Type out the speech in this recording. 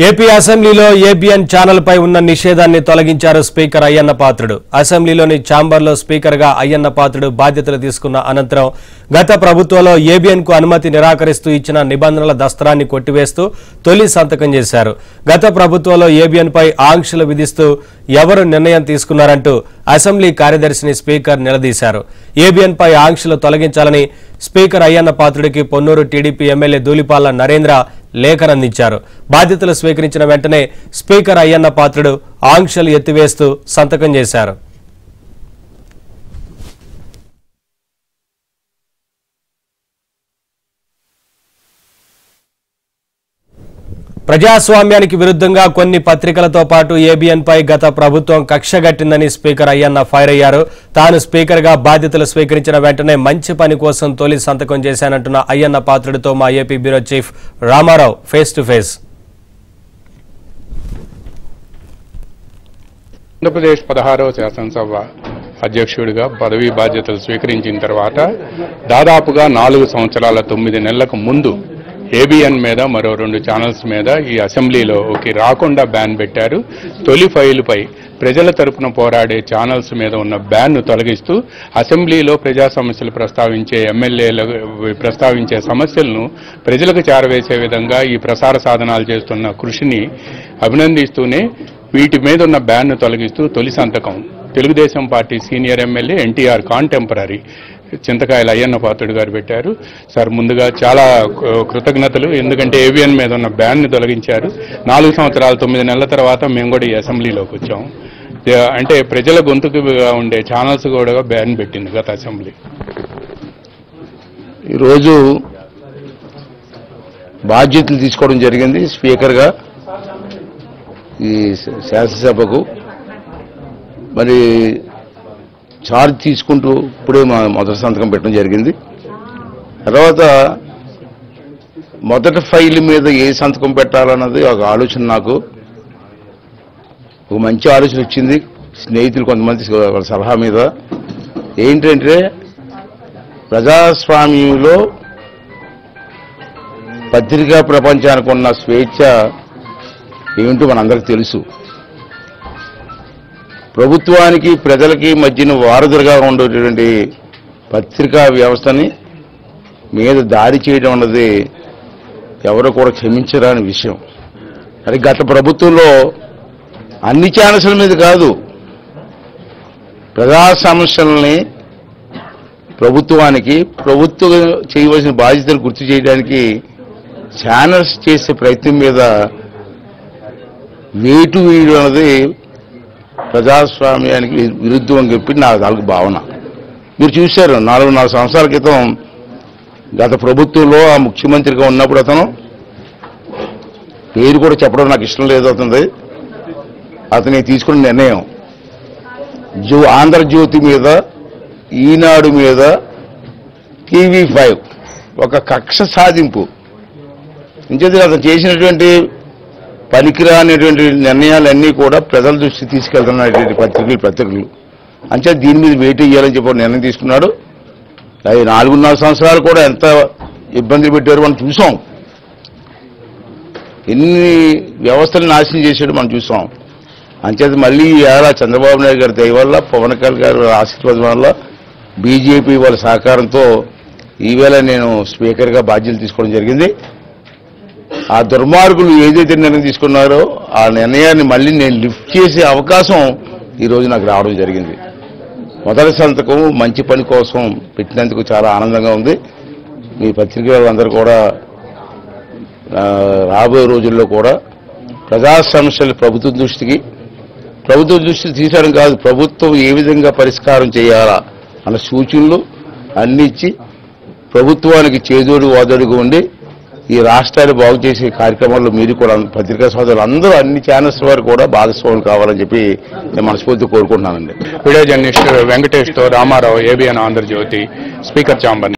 AP అసెంబ్లీలో ABN channel పై ఉన్న నిషేధాన్ని తొలగించారు స్పీకర్ అయ్యన్న పాత్రుడు. అసెంబ్లీలోని ఛాంబర్లో స్పీకర్ గా అయ్యన్న పాత్రుడు బాధ్యతలు తీసుకున్న అనంతరం గత ప్రభుత్వంలో ఏబిఎన్ కు అనుమతి నిరాకరిస్తూ ఇచ్చిన నిబంధనల దస్త్రాన్ని కొట్టివేస్తూ తొలి సంతకం చేశారు. గత ప్రభుత్వంలో ఏబిఎన్ పై ఆంక్షలు విధిస్తూ ఎవరు నిర్ణయం తీసుకున్నారంటూ అసెంబ్లీ కార్యదర్శిని స్పీకర్ నిలదీశారు. ఏబిఎన్ పై ఆంక్షలు తొలగించాలని స్పీకర్ అయ్యన్న పాత్రుడికి పొన్నూరు టీడీపీ ఎమ్మెల్యే ధూళిపాళ్ల నరేంద్ర లేఖనందించారు. బాధ్యతలు స్వీకరించిన వెంటనే స్పీకర్ అయ్యన్న పాత్రుడు ఆంక్షలు ఎత్తివేస్తూ సంతకం చేశారు. ప్రజాస్వామ్యానికి విరుద్ధంగా కొన్ని పత్రికలతో పాటు ఏబిఎన్ పై గత ప్రభుత్వం కక్షగట్టిందని స్పీకర్ అయ్యన్న ఫైర్ అయ్యారు. తాను స్పీకర్ గా బాధ్యతలు స్వీకరించిన వెంటనే మంచి పని కోసం తొలి సంతకం చేశానంటున్న అయ్యన్న పాత్రుడితో మా AP bureau chief Ramarao face to face. Andhra Pradesh 16వ శాసనసభ అధ్యక్షుడిగా పదవీ బాధ్యతలు స్వీకరించిన తర్వాత దాదాపుగా 4 సంవత్సరాల 9 నెలలకు ముందు ఏబిఎన్ మీద మరో 2 ఛానల్స్ మీద ఈ అసెంబ్లీలోకి రాకుండా బ్యాన్ పెట్టారు. తొలి ఫైలుపై ప్రజల తరపున పోరాడే ఛానల్స్ మీద ఉన్న బ్యాన్ను తొలగిస్తూ అసెంబ్లీలో ప్రజా సమస్యలు ప్రస్తావించే ఎమ్మెల్యేలు ప్రస్తావించే సమస్యలను ప్రజలకు చేరవేసే విధంగా ఈ ప్రసార సాధనాలు చేస్తున్న కృషిని అభినందిస్తూనే వీటి మీద ఉన్న బ్యాన్ను తొలగిస్తూ తొలి సంతకం Telugu Desam party senior MLA NTR contemporary Chintakayala Ayyanna Patrudu garu పెట్టారు. సార్, ముందుగా చాలా కృతజ్ఞతలు. ఎందుకంటే ఏబిఎన్ మీద ఉన్న బ్యాన్ని తొలగించారు. 4 సంవత్సరాల 9 నెలల తర్వాత మేము కూడా ఈ అసెంబ్లీలోకి వచ్చాం. అంటే ప్రజల గొంతుకుగా ఉండే ఛానల్స్ కూడా బ్యాన్ పెట్టింది గత అసెంబ్లీ. ఈరోజు బాధ్యతలు తీసుకోవడం జరిగింది స్పీకర్గా ఈ శాసనసభకు. మరి ఛార్జ్ తీసుకుంటూ ఇప్పుడే మొదటి సంతకం పెట్టడం జరిగింది. తర్వాత మొదటి ఫైల్ మీద ఏ సంతకం పెట్టాలన్నది ఒక ఆలోచన, నాకు ఒక మంచి ఆలోచన వచ్చింది స్నేహితులు కొంతమంది సలహా మీద. ఏంటంటే ప్రజాస్వామ్యంలో పత్రికా ప్రపంచానికి ఉన్న స్వేచ్ఛ ఏమిటో మనందరికీ తెలుసు. ప్రభుత్వానికి ప్రజలకి మధ్యన వారధులుగా ఉండేటువంటి పత్రికా వ్యవస్థని మీద దాడి చేయడం అన్నది ఎవరు కూడా క్షమించరాని విషయం. అది గత ప్రభుత్వంలో అన్ని ఛానల్స్ల మీద కాదు, ప్రజా సమస్యలని ప్రభుత్వానికి ప్రభుత్వం చేయవలసిన బాధ్యతలు గుర్తు చేయడానికి ఛానల్స్ చేసే ప్రయత్నం మీద వేటు వేయడం అన్నది ప్రజాస్వామ్యానికి విరుద్ధం అని చెప్పి నాకు భావన. మీరు చూశారు 4 సంవత్సరాల క్రితం గత ప్రభుత్వంలో ఆ ముఖ్యమంత్రిగా ఉన్నప్పుడు అతను పేరు కూడా చెప్పడం నాకు ఇష్టం లేదు, అతని తీసుకున్న నిర్ణయం ఆంధ్రజ్యోతి మీద, ఈనాడు మీద, TV5 ఒక కక్ష సాధింపు ఇంచేది అతను చేసినటువంటి పనికిరానటువంటి నిర్ణయాలన్నీ కూడా ప్రజల దృష్టి తీసుకెళ్తున్నటువంటి పత్రికలు అంతే దీని మీద వెయిట్ చేయాలని చెప్పి నిర్ణయం తీసుకున్నాడు. అది 4.5 సంవత్సరాలు కూడా ఎంత ఇబ్బందులు పెట్టారు మనం చూసాం. ఎన్ని వ్యవస్థలు నాశనం చేశాడు మనం చూసాం. అంచేత మళ్ళీ ఇవాళ చంద్రబాబు నాయుడు గారి దయ వల్ల, పవన్ కళ్యాణ్ గారి ఆశీర్వాదం వల్ల, బీజేపీ వాళ్ళ సహకారంతో ఈవేళ నేను స్పీకర్గా బాధ్యతలు తీసుకోవడం జరిగింది. ఆ దుర్మార్గులు ఏదైతే నిర్ణయం తీసుకున్నారో ఆ నిర్ణయాన్ని మళ్ళీ నేను లిఫ్ట్ చేసే అవకాశం ఈరోజు నాకు రావడం జరిగింది. మొదటి సంతకం మంచి పని కోసం పెట్టినందుకు చాలా ఆనందంగా ఉంది. మీ పత్రికలందరూ కూడా రాబోయే రోజుల్లో కూడా ప్రజా సమస్యలు ప్రభుత్వ దృష్టికి తీసడం కాదు, ప్రభుత్వం ఏ విధంగా పరిష్కారం చేయాలా అన్న సూచనలు అన్ని ఇచ్చి ప్రభుత్వానికి చేదోడు వాదోడుగా ఉండి ఈ రాష్ట్రాన్ని బాగు చేసే కార్యక్రమాల్లో మీరు కూడా పత్రికా సోదరులు అందరూ అన్ని ఛానల్స్ వారు కూడా భాగస్వాములు కావాలని చెప్పి నేను మనస్ఫూర్తిగా కోరుకుంటున్నానండి. వీడియో జర్నలిస్ట్ వెంకటేష్తో Ramarao, ABN Andhra Jyothi, speaker chamber.